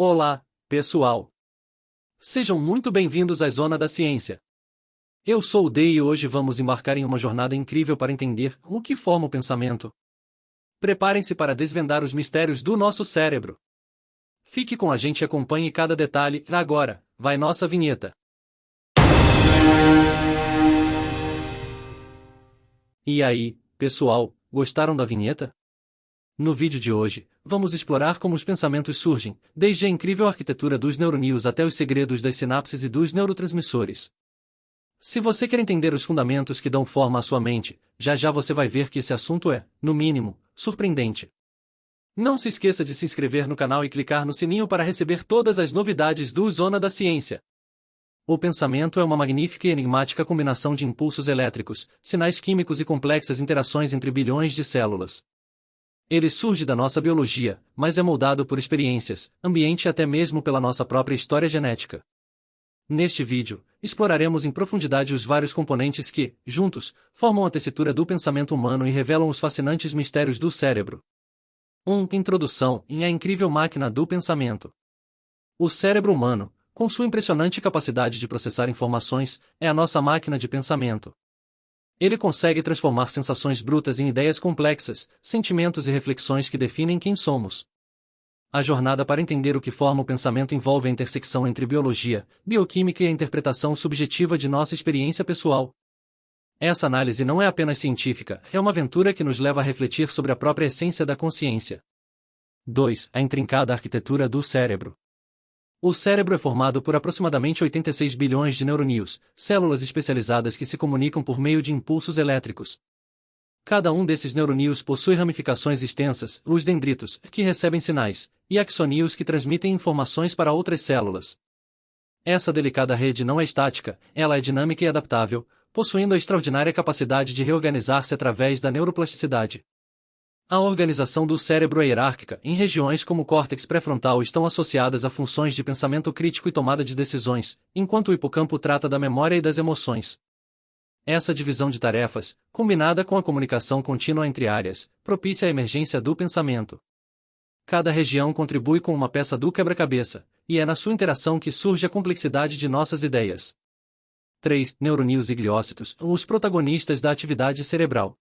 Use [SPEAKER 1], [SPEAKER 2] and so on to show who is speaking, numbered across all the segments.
[SPEAKER 1] Olá, pessoal! Sejam muito bem-vindos à Zona da Ciência. Eu sou o Dei e hoje vamos embarcar em uma jornada incrível para entender o que forma o pensamento. Preparem-se para desvendar os mistérios do nosso cérebro. Fique com a gente e acompanhe cada detalhe. Agora, vai nossa vinheta. E aí, pessoal, gostaram da vinheta? No vídeo de hoje, vamos explorar como os pensamentos surgem, desde a incrível arquitetura dos neurônios até os segredos das sinapses e dos neurotransmissores. Se você quer entender os fundamentos que dão forma à sua mente, já já você vai ver que esse assunto é, no mínimo, surpreendente. Não se esqueça de se inscrever no canal e clicar no sininho para receber todas as novidades do Zona da Ciência. O pensamento é uma magnífica e enigmática combinação de impulsos elétricos, sinais químicos e complexas interações entre bilhões de células. Ele surge da nossa biologia, mas é moldado por experiências, ambiente e até mesmo pela nossa própria história genética. Neste vídeo, exploraremos em profundidade os vários componentes que, juntos, formam a tessitura do pensamento humano e revelam os fascinantes mistérios do cérebro. 1. Introdução em A incrível máquina do pensamento. O cérebro humano, com sua impressionante capacidade de processar informações, é a nossa máquina de pensamento. Ele consegue transformar sensações brutas em ideias complexas, sentimentos e reflexões que definem quem somos. A jornada para entender o que forma o pensamento envolve a intersecção entre biologia, bioquímica e a interpretação subjetiva de nossa experiência pessoal. Essa análise não é apenas científica, é uma aventura que nos leva a refletir sobre a própria essência da consciência. 2. A intrincada arquitetura do cérebro. O cérebro é formado por aproximadamente 86 bilhões de neurônios, células especializadas que se comunicam por meio de impulsos elétricos. Cada um desses neurônios possui ramificações extensas, os dendritos, que recebem sinais, e axônios que transmitem informações para outras células. Essa delicada rede não é estática, ela é dinâmica e adaptável, possuindo a extraordinária capacidade de reorganizar-se através da neuroplasticidade. A organização do cérebro é hierárquica. Em regiões como o córtex pré-frontal estão associadas a funções de pensamento crítico e tomada de decisões, enquanto o hipocampo trata da memória e das emoções. Essa divisão de tarefas, combinada com a comunicação contínua entre áreas, propicia a emergência do pensamento. Cada região contribui com uma peça do quebra-cabeça, e é na sua interação que surge a complexidade de nossas ideias. 3. Neurônios e gliócitos, os protagonistas da atividade cerebral.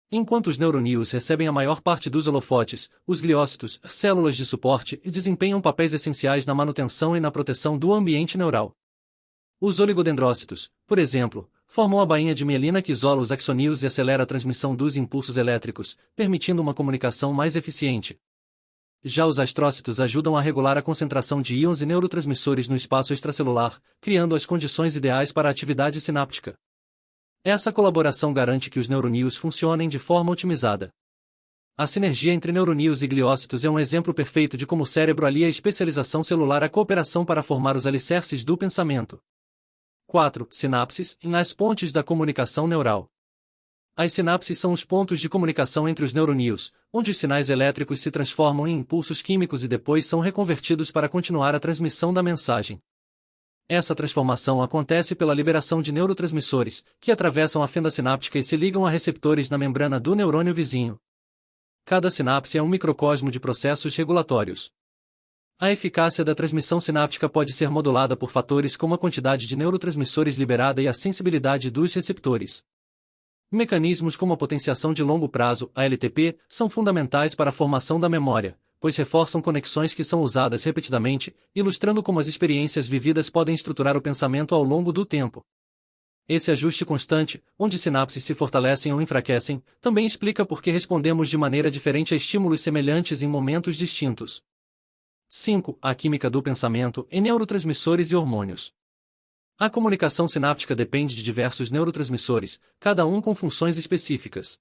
[SPEAKER 1] Enquanto os neurônios recebem a maior parte dos holofotes, os gliócitos, células de suporte, desempenham papéis essenciais na manutenção e na proteção do ambiente neural. Os oligodendrócitos, por exemplo, formam a bainha de mielina que isola os axônios e acelera a transmissão dos impulsos elétricos, permitindo uma comunicação mais eficiente. Já os astrócitos ajudam a regular a concentração de íons e neurotransmissores no espaço extracelular, criando as condições ideais para a atividade sináptica. Essa colaboração garante que os neurônios funcionem de forma otimizada. A sinergia entre neurônios e gliócitos é um exemplo perfeito de como o cérebro alia a especialização celular à cooperação para formar os alicerces do pensamento. 4. Sinapses, nas pontes da comunicação neural. As sinapses são os pontos de comunicação entre os neurônios, onde os sinais elétricos se transformam em impulsos químicos e depois são reconvertidos para continuar a transmissão da mensagem. Essa transformação acontece pela liberação de neurotransmissores, que atravessam a fenda sináptica e se ligam a receptores na membrana do neurônio vizinho. Cada sinapse é um microcosmo de processos regulatórios. A eficácia da transmissão sináptica pode ser modulada por fatores como a quantidade de neurotransmissores liberada e a sensibilidade dos receptores. Mecanismos como a potenciação de longo prazo, a LTP, são fundamentais para a formação da memória, pois reforçam conexões que são usadas repetidamente, ilustrando como as experiências vividas podem estruturar o pensamento ao longo do tempo. Esse ajuste constante, onde sinapses se fortalecem ou enfraquecem, também explica por que respondemos de maneira diferente a estímulos semelhantes em momentos distintos. 5. A química do pensamento em neurotransmissores e hormônios. A comunicação sináptica depende de diversos neurotransmissores, cada um com funções específicas.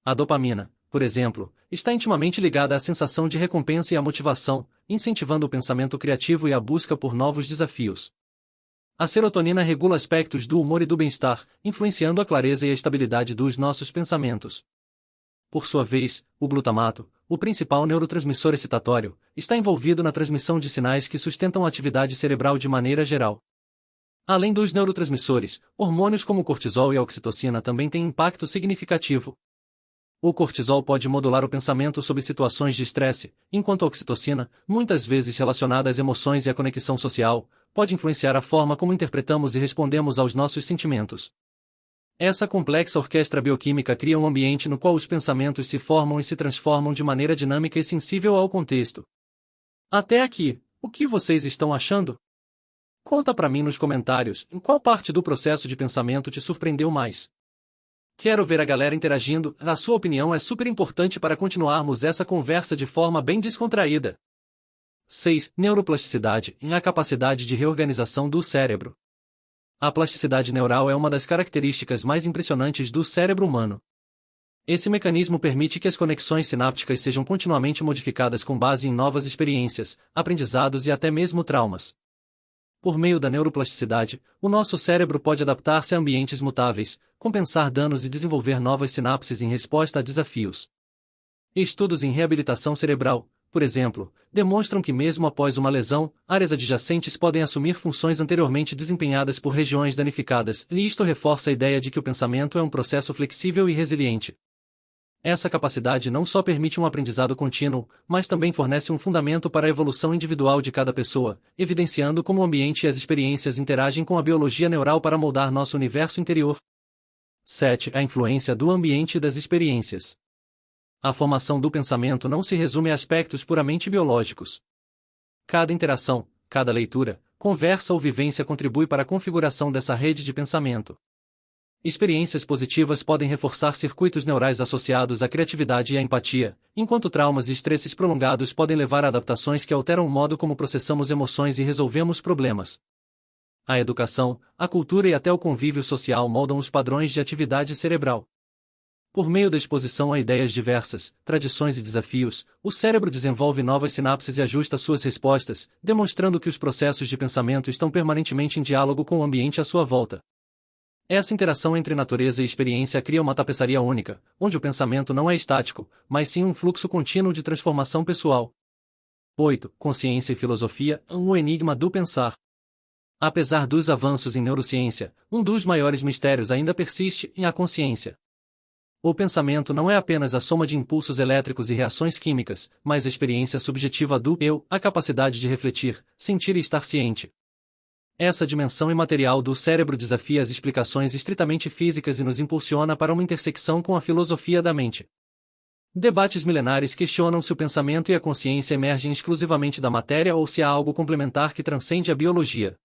[SPEAKER 1] A dopamina, por exemplo, está intimamente ligada à sensação de recompensa e à motivação, incentivando o pensamento criativo e a busca por novos desafios. A serotonina regula aspectos do humor e do bem-estar, influenciando a clareza e a estabilidade dos nossos pensamentos. Por sua vez, o glutamato, o principal neurotransmissor excitatório, está envolvido na transmissão de sinais que sustentam a atividade cerebral de maneira geral. Além dos neurotransmissores, hormônios como o cortisol e a oxitocina também têm impacto significativo. O cortisol pode modular o pensamento sob situações de estresse, enquanto a oxitocina, muitas vezes relacionada às emoções e à conexão social, pode influenciar a forma como interpretamos e respondemos aos nossos sentimentos. Essa complexa orquestra bioquímica cria um ambiente no qual os pensamentos se formam e se transformam de maneira dinâmica e sensível ao contexto. Até aqui, o que vocês estão achando? Conta pra mim nos comentários, em qual parte do processo de pensamento te surpreendeu mais. Quero ver a galera interagindo, a sua opinião é super importante para continuarmos essa conversa de forma bem descontraída. 6. Neuroplasticidade, a capacidade de reorganização do cérebro. A plasticidade neural é uma das características mais impressionantes do cérebro humano. Esse mecanismo permite que as conexões sinápticas sejam continuamente modificadas com base em novas experiências, aprendizados e até mesmo traumas. Por meio da neuroplasticidade, o nosso cérebro pode adaptar-se a ambientes mutáveis, compensar danos e desenvolver novas sinapses em resposta a desafios. Estudos em reabilitação cerebral, por exemplo, demonstram que mesmo após uma lesão, áreas adjacentes podem assumir funções anteriormente desempenhadas por regiões danificadas, e isto reforça a ideia de que o pensamento é um processo flexível e resiliente. Essa capacidade não só permite um aprendizado contínuo, mas também fornece um fundamento para a evolução individual de cada pessoa, evidenciando como o ambiente e as experiências interagem com a biologia neural para moldar nosso universo interior. 7. A influência do ambiente e das experiências. A formação do pensamento não se resume a aspectos puramente biológicos. Cada interação, cada leitura, conversa ou vivência contribui para a configuração dessa rede de pensamento. Experiências positivas podem reforçar circuitos neurais associados à criatividade e à empatia, enquanto traumas e estresses prolongados podem levar a adaptações que alteram o modo como processamos emoções e resolvemos problemas. A educação, a cultura e até o convívio social moldam os padrões de atividade cerebral. Por meio da exposição a ideias diversas, tradições e desafios, o cérebro desenvolve novas sinapses e ajusta suas respostas, demonstrando que os processos de pensamento estão permanentemente em diálogo com o ambiente à sua volta. Essa interação entre natureza e experiência cria uma tapeçaria única, onde o pensamento não é estático, mas sim um fluxo contínuo de transformação pessoal. 8. Consciência e filosofia, o enigma do pensar. Apesar dos avanços em neurociência, um dos maiores mistérios ainda persiste, a consciência. O pensamento não é apenas a soma de impulsos elétricos e reações químicas, mas a experiência subjetiva do eu, a capacidade de refletir, sentir e estar ciente. Essa dimensão imaterial do cérebro desafia as explicações estritamente físicas e nos impulsiona para uma intersecção com a filosofia da mente. Debates milenares questionam se o pensamento e a consciência emergem exclusivamente da matéria ou se há algo complementar que transcende a biologia.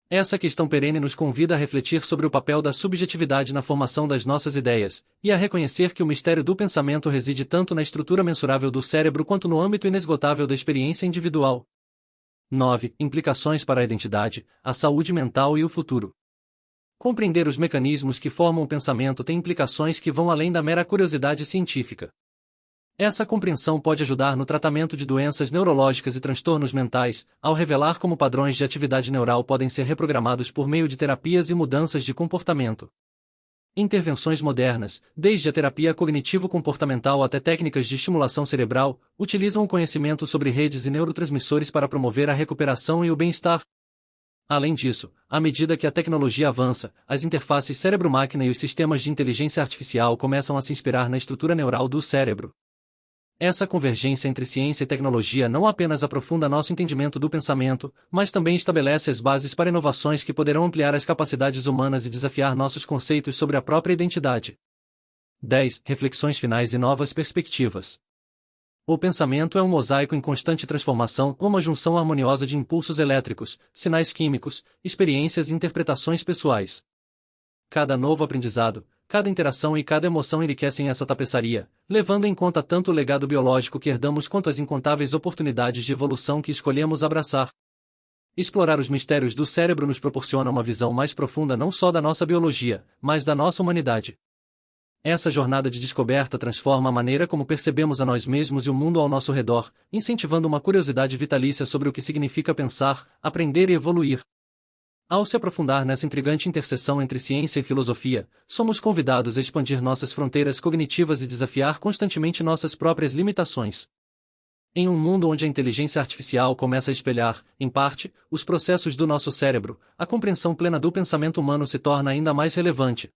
[SPEAKER 1] Essa questão perene nos convida a refletir sobre o papel da subjetividade na formação das nossas ideias, e a reconhecer que o mistério do pensamento reside tanto na estrutura mensurável do cérebro quanto no âmbito inesgotável da experiência individual. 9. Implicações para a identidade, a saúde mental e o futuro. Compreender os mecanismos que formam o pensamento tem implicações que vão além da mera curiosidade científica. Essa compreensão pode ajudar no tratamento de doenças neurológicas e transtornos mentais, ao revelar como padrões de atividade neural podem ser reprogramados por meio de terapias e mudanças de comportamento. Intervenções modernas, desde a terapia cognitivo-comportamental até técnicas de estimulação cerebral, utilizam o conhecimento sobre redes e neurotransmissores para promover a recuperação e o bem-estar. Além disso, à medida que a tecnologia avança, as interfaces cérebro-máquina e os sistemas de inteligência artificial começam a se inspirar na estrutura neural do cérebro. Essa convergência entre ciência e tecnologia não apenas aprofunda nosso entendimento do pensamento, mas também estabelece as bases para inovações que poderão ampliar as capacidades humanas e desafiar nossos conceitos sobre a própria identidade. 10. Reflexões finais e novas perspectivas. O pensamento é um mosaico em constante transformação, uma junção harmoniosa de impulsos elétricos, sinais químicos, experiências e interpretações pessoais. Cada novo aprendizado, cada interação e cada emoção enriquecem essa tapeçaria, levando em conta tanto o legado biológico que herdamos quanto as incontáveis oportunidades de evolução que escolhemos abraçar. Explorar os mistérios do cérebro nos proporciona uma visão mais profunda não só da nossa biologia, mas da nossa humanidade. Essa jornada de descoberta transforma a maneira como percebemos a nós mesmos e o mundo ao nosso redor, incentivando uma curiosidade vitalícia sobre o que significa pensar, aprender e evoluir. Ao se aprofundar nessa intrigante interseção entre ciência e filosofia, somos convidados a expandir nossas fronteiras cognitivas e desafiar constantemente nossas próprias limitações. Em um mundo onde a inteligência artificial começa a espelhar, em parte, os processos do nosso cérebro, a compreensão plena do pensamento humano se torna ainda mais relevante.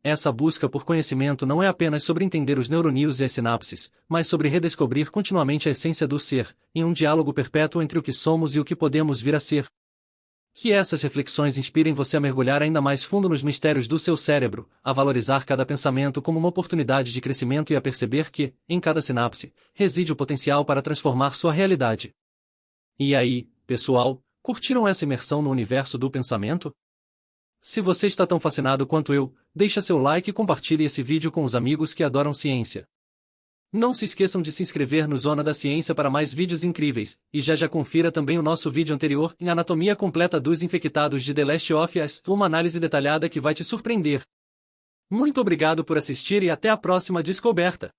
[SPEAKER 1] Essa busca por conhecimento não é apenas sobre entender os neuroníons e as sinapses, mas sobre redescobrir continuamente a essência do ser, em um diálogo perpétuo entre o que somos e o que podemos vir a ser. Que essas reflexões inspirem você a mergulhar ainda mais fundo nos mistérios do seu cérebro, a valorizar cada pensamento como uma oportunidade de crescimento e a perceber que, em cada sinapse, reside o potencial para transformar sua realidade. E aí, pessoal, curtiram essa imersão no universo do pensamento? Se você está tão fascinado quanto eu, deixa seu like e compartilhe esse vídeo com os amigos que adoram ciência. Não se esqueçam de se inscrever no Zona da Ciência para mais vídeos incríveis, e já confira também o nosso vídeo anterior em Anatomia Completa dos Infectados de The Last of Us, uma análise detalhada que vai te surpreender. Muito obrigado por assistir e até a próxima descoberta!